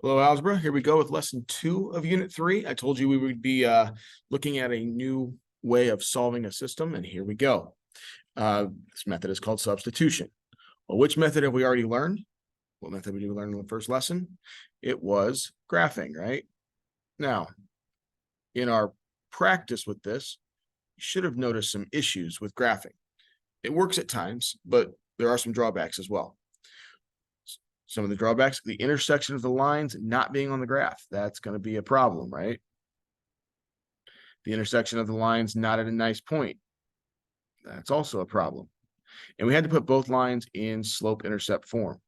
Hello, Algebra. Here we go with lesson 2 of Unit 3. I told you we would be looking at a new way of solving a system, and here we go. This method is called substitution. Well, which method have we already learned? What method did we learn in the first lesson? It was graphing, right? Now, in our practice with this, you should have noticed some issues with graphing. It works at times, but there are some drawbacks as well. Some of the drawbacks, the intersection of the lines not being on the graph. That's going to be a problem, right? The intersection of the lines not at a nice point. That's also a problem. And we had to put both lines in slope-intercept form.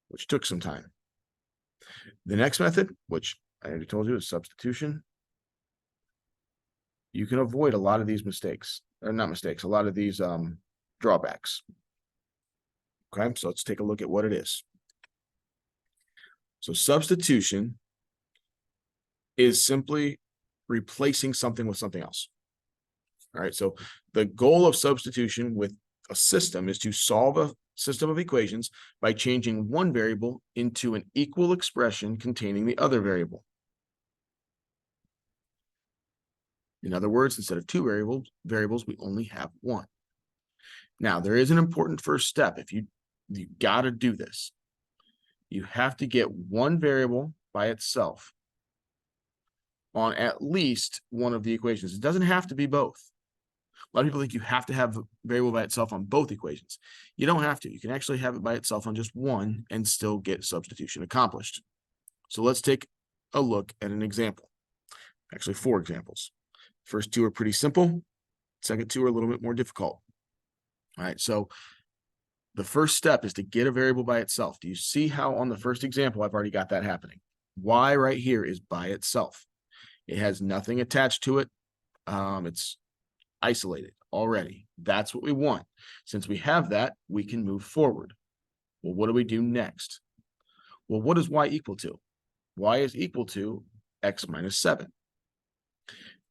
Which took some time. The next method, which I already told you, is substitution. You can avoid a lot of these mistakes, or not mistakes, a lot of these drawbacks. Okay, so let's take a look at what it is. So substitution is simply replacing something with something else. All right, so the goal of substitution with a system is to solve a system of equations by changing one variable into an equal expression containing the other variable. In other words, instead of two variables, we only have one. Now, there is an important first step. If you got to do this, you have to get one variable by itself on at least one of the equations. It doesn't have to be both. A lot of people think you have to have a variable by itself on both equations. You don't have to. You can actually have it by itself on just one and still get substitution accomplished. So let's take a look at an example. Actually, 4 examples. First 2 are pretty simple. Second 2 are a little bit more difficult. All right, so the first step is to get a variable by itself. Do you see how on the first example, I've already got that happening? Y right here is by itself. It has nothing attached to it. It's isolated already. That's what we want. Since we have that, we can move forward. Well, what do we do next? Well, what is y equal to? Y is equal to x minus 7.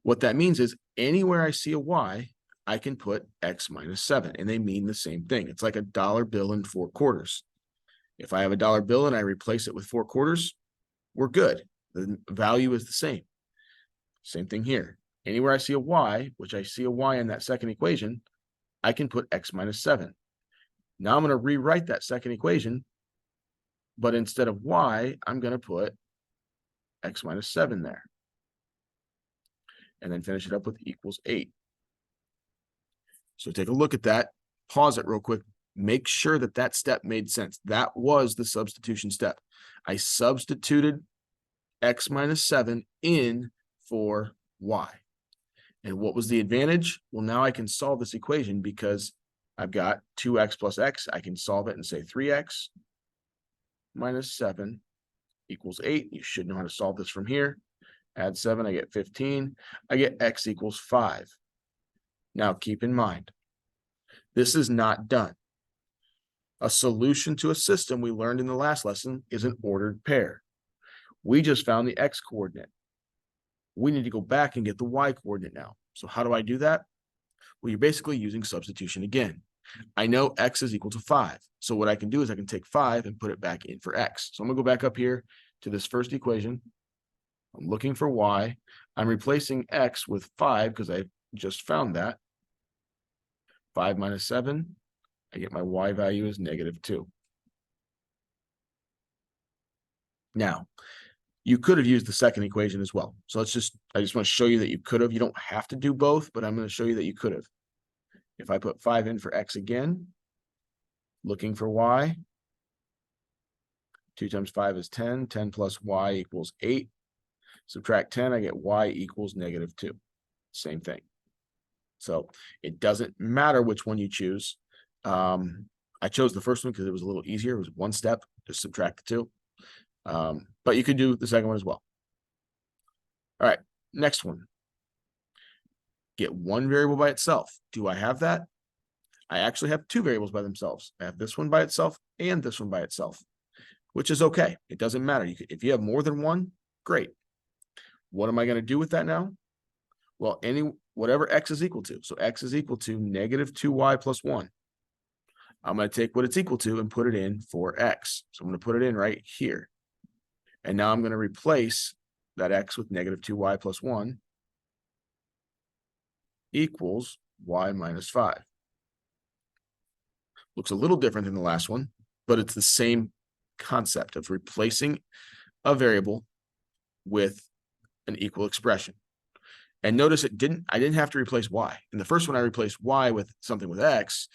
What that means is anywhere I see a y, I can put x minus 7, and they mean the same thing. It's like a dollar bill and 4 quarters. If I have a dollar bill and I replace it with 4 quarters, we're good. The value is the same. Same thing here. Anywhere I see a y, which I see a y in that second equation, I can put x minus 7. Now I'm going to rewrite that second equation, but instead of y, I'm going to put x minus 7 there. And then finish it up with equals 8. So take a look at that. Pause it real quick. Make sure that that step made sense. That was the substitution step. I substituted x minus 7 in for y. And what was the advantage? Well, now I can solve this equation because I've got 2x plus x. I can solve it and say 3x minus 7 equals 8. You should know how to solve this from here. Add 7, I get 15. I get x equals 5. Now, keep in mind, this is not done. A solution to a system we learned in the last lesson is an ordered pair. We just found the x coordinate. We need to go back and get the y coordinate now. So how do I do that? Well, you're basically using substitution again. I know x is equal to 5. So what I can do is I can take 5 and put it back in for x. So I'm going to go back up here to this first equation. I'm looking for y. I'm replacing x with 5 because I just found that. 5 minus 7, I get my y value is -2. Now, you could have used the second equation as well. So I just want to show you that you could have. You don't have to do both, but I'm going to show you that you could have. If I put 5 in for x again, looking for y, 2 times 5 is 10. 10 plus y equals 8. Subtract 10, I get y equals -2. Same thing. So it doesn't matter which one you choose. I chose the first one because it was a little easier. It was one step, just subtract the 2. But you could do the second one as well. All right, next one. Get one variable by itself. Do I have that? I actually have 2 variables by themselves. I have this one by itself and this one by itself, which is okay. It doesn't matter. If you have more than one, great. What am I going to do with that now? Well, whatever x is equal to. So x is equal to -2y plus 1. I'm going to take what it's equal to and put it in for x. So I'm going to put it in right here. And now I'm going to replace that x with negative 2y plus 1 equals y minus 5. Looks a little different than the last one, but it's the same concept of replacing a variable with an equal expression. And notice I didn't have to replace y. In the first one, I replaced y with something with x.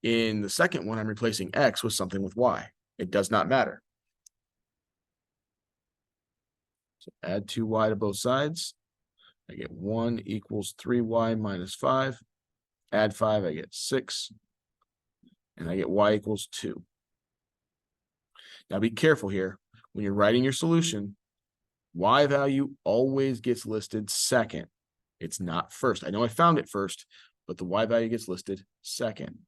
In the second one, I'm replacing x with something with y. It does not matter. So add 2y to both sides. I get 1 equals 3y minus 5. Add 5, I get 6. And I get y equals 2. Now be careful here. When you're writing your solution, y value always gets listed second. It's not first. I know I found it first, but the y value gets listed second.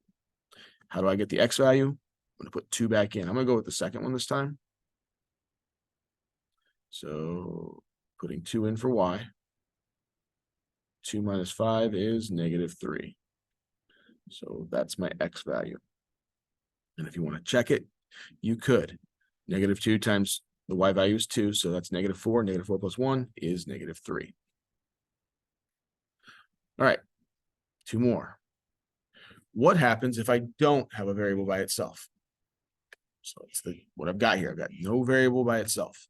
How do I get the x value? I'm going to put 2 back in. I'm going to go with the second one this time. So putting 2 in for y. 2 minus 5 is negative 3. So that's my x value. And if you want to check it, you could. Negative 2 times the y value is 2, so that's negative 4. Negative 4 plus 1 is negative 3. All right, 2 more. What happens if I don't have a variable by itself? So it's what I've got here. I've got no variable by itself.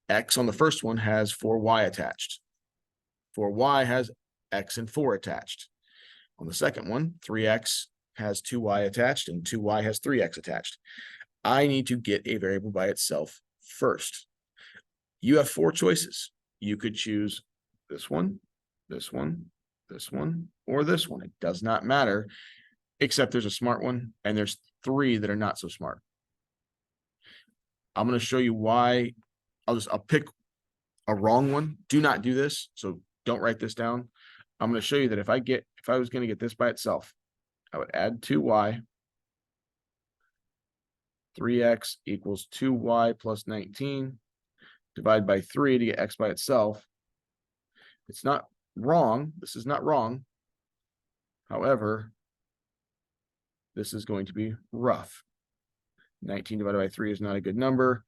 X on the first one has 4y attached. 4y has x and 4 attached. On the second one, 3x has 2y attached and 2y has 3x attached. I need to get a variable by itself first. You have 4 choices. You could choose this one, this one, this one, or this one. It does not matter, except there's a smart one and there's 3 that are not so smart. I'm going to show you why. I'll pick a wrong one. Do not do this. So don't write this down. I'm going to show you that if I was going to get this by itself, I would add 2y. 3x equals 2y plus 19. Divide by 3 to get x by itself. It's not wrong. This is not wrong. However, this is going to be rough. 19 divided by 3 is not a good number.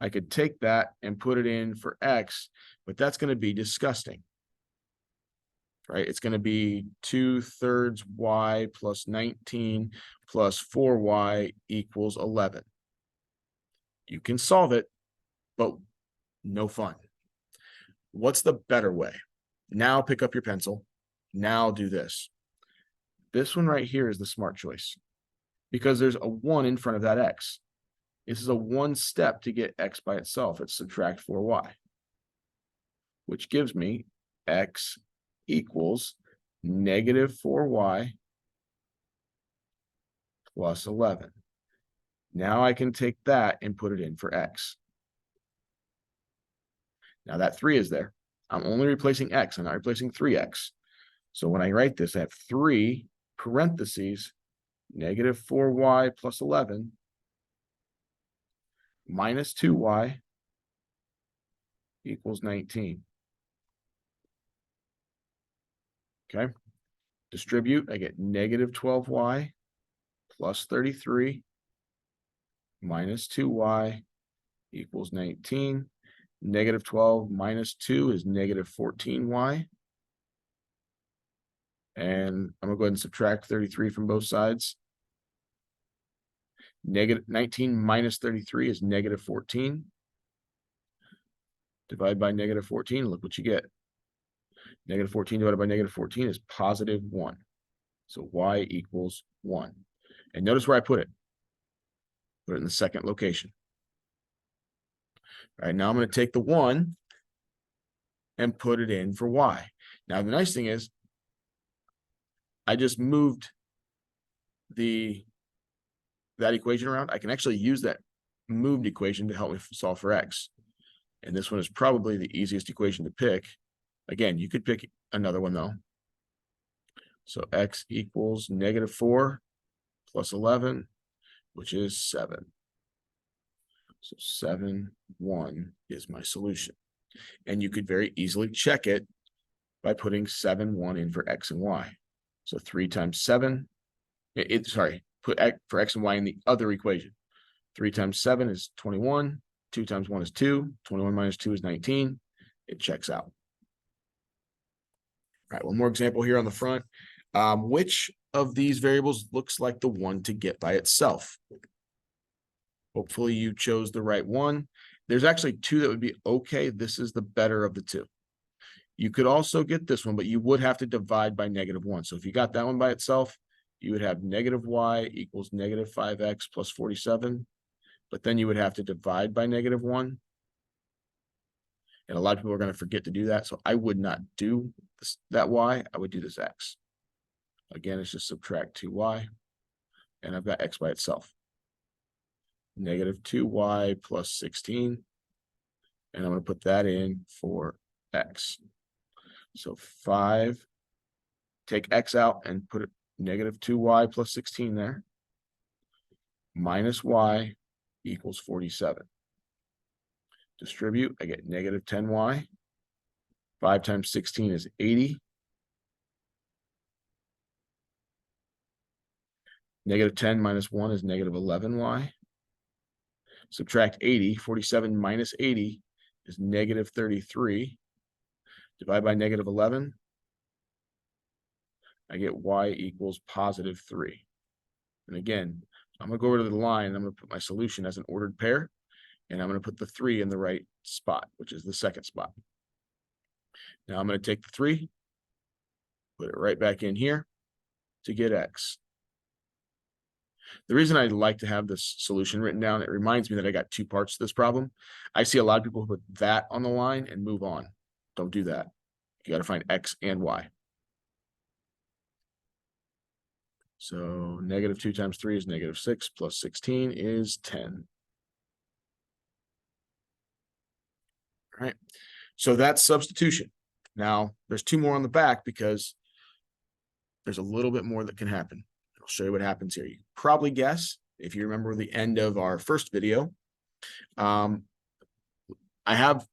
I could take that and put it in for x, but that's going to be disgusting. Right? It's going to be 2/3 y plus 19 plus 4y equals 11. You can solve it, but no fun. What's the better way? Now pick up your pencil. Now do this. This one right here is the smart choice because there's a 1 in front of that x. This is a 1 step to get x by itself. It's subtract 4y, which gives me x equals negative 4y plus 11. Now I can take that and put it in for x. Now that 3 is there. I'm only replacing x. I'm not replacing 3x. So when I write this, I have 3 parentheses, negative 4y plus 11 minus 2y equals 19. Okay. Distribute, I get negative 12y plus 33 minus 2y equals 19. Negative 12 minus 2 is negative 14y. And I'm going to go ahead and subtract 33 from both sides. Negative 19 minus 33 is negative 14. Divide by negative 14, look what you get. Negative 14 divided by negative 14 is positive 1. So y equals 1. And notice where I put it. Put it in the second location. All right, now I'm going to take the 1 and put it in for y. Now, the nice thing is I just moved that equation around. I can actually use that moved equation to help me solve for x. And this one is probably the easiest equation to pick. Again, you could pick another one though. So x equals negative 4 plus 11, which is 7. So 7, 1 is my solution. And you could very easily check it by putting 7, 1 in for x and y. So 3 times 7, put X, for X and Y in the other equation. 3 times 7 is 21. 2 times 1 is 2. 21 minus 2 is 19. It checks out. All right, one more example here on the front. Which of these variables looks like the one to get by itself? Hopefully you chose the right one. There's actually two that would be okay. This is the better of the two. You could also get this one, but you would have to divide by -1. So if you got that one by itself, you would have -y equals -5x plus 47. But then you would have to divide by -1. And a lot of people are going to forget to do that. So I would not do this, that y. I would do this x. Again, it's just subtract 2y. And I've got x by itself. -2y plus 16. And I'm going to put that in for x. So 5, take x out and put it -2y plus 16 there. Minus y equals 47. Distribute, I get -10y. 5 times 16 is 80. -10 minus 1 is -11y. Subtract 80, 47 minus 80 is -33. Divide by -11. I get y equals +3. And again, I'm going to go over to the line and I'm going to put my solution as an ordered pair. And I'm going to put the 3 in the right spot, which is the second spot. Now I'm going to take the 3, put it right back in here to get x. The reason I like to have this solution written down, it reminds me that I got two parts to this problem. I see a lot of people put that on the line and move on. Don't do that. You got to find x and y. So -2 times 3 is -6 plus 16 is 10. All right. So that's substitution. Now there's two more on the back because there's a little bit more that can happen. I'll show you what happens here. You can probably guess if you remember the end of our first video. I have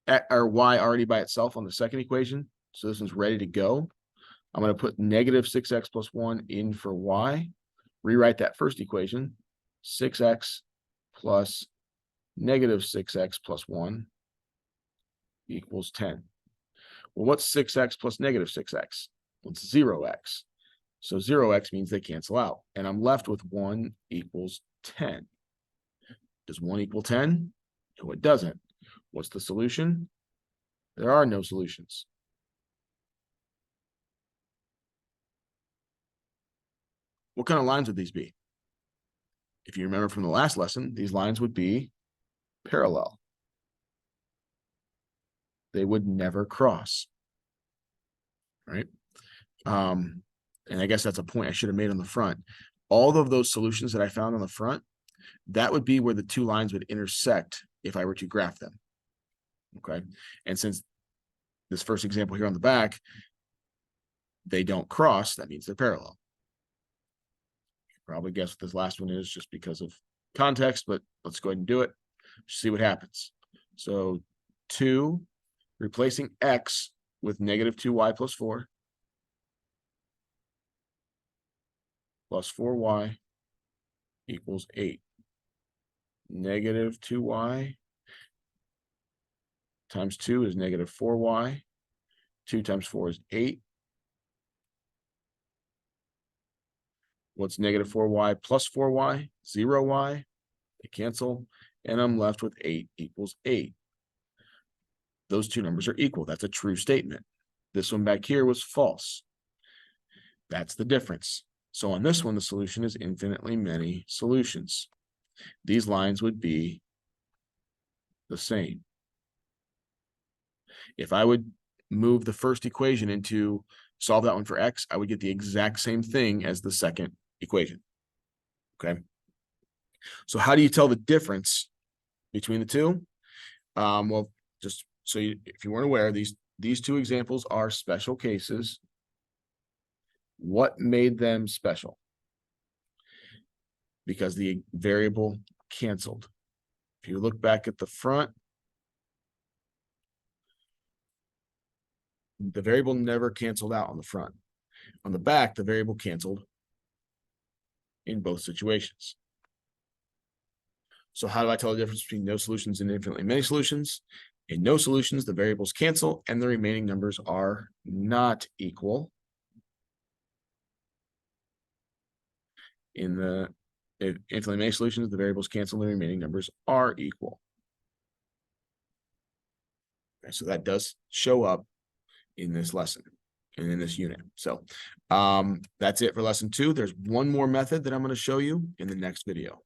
our y already by itself on the second equation. So this one's ready to go. I'm going to put -6x plus 1 in for y. Rewrite that first equation. 6x plus -6x plus 1 equals 10. Well, what's 6x plus -6x? Well, it's 0x. So 0x means they cancel out. And I'm left with 1 equals 10. Does 1 equal 10? No, it doesn't. What's the solution? There are no solutions. What kind of lines would these be? If you remember from the last lesson, these lines would be parallel. They would never cross, right? And I guess that's a point I should have made on the front. All of those solutions that I found on the front, that would be where the two lines would intersect if I were to graph them, okay? And since this first example here on the back, they don't cross, that means they're parallel. You can probably guess what this last one is just because of context, but let's go ahead and do it. See what happens. So 2, replacing x with -2y plus 4 plus 4y equals 8. -2y times 2 is -4y. 2 times 4 is 8. What's -4y plus 4y? 0y. They cancel. And I'm left with 8 equals 8. Those two numbers are equal. That's a true statement. This one back here was false. That's the difference. So on this one, the solution is infinitely many solutions. These lines would be the same. If I would move the first equation into solve that one for x, I would get the exact same thing as the second equation. Okay. So how do you tell the difference between the two? Well, just so if you weren't aware, these two examples are special cases. What made them special? Because the variable canceled. If you look back at the front, the variable never canceled out on the front. On the back, the variable canceled in both situations. So how do I tell the difference between no solutions and infinitely many solutions? In no solutions, the variables cancel and the remaining numbers are not equal. In the infinitely many solutions, the variables cancel and the remaining numbers are equal. Okay, so that does show up in this lesson and in this unit. So that's it for lesson 2. There's one more method that I'm going to show you in the next video.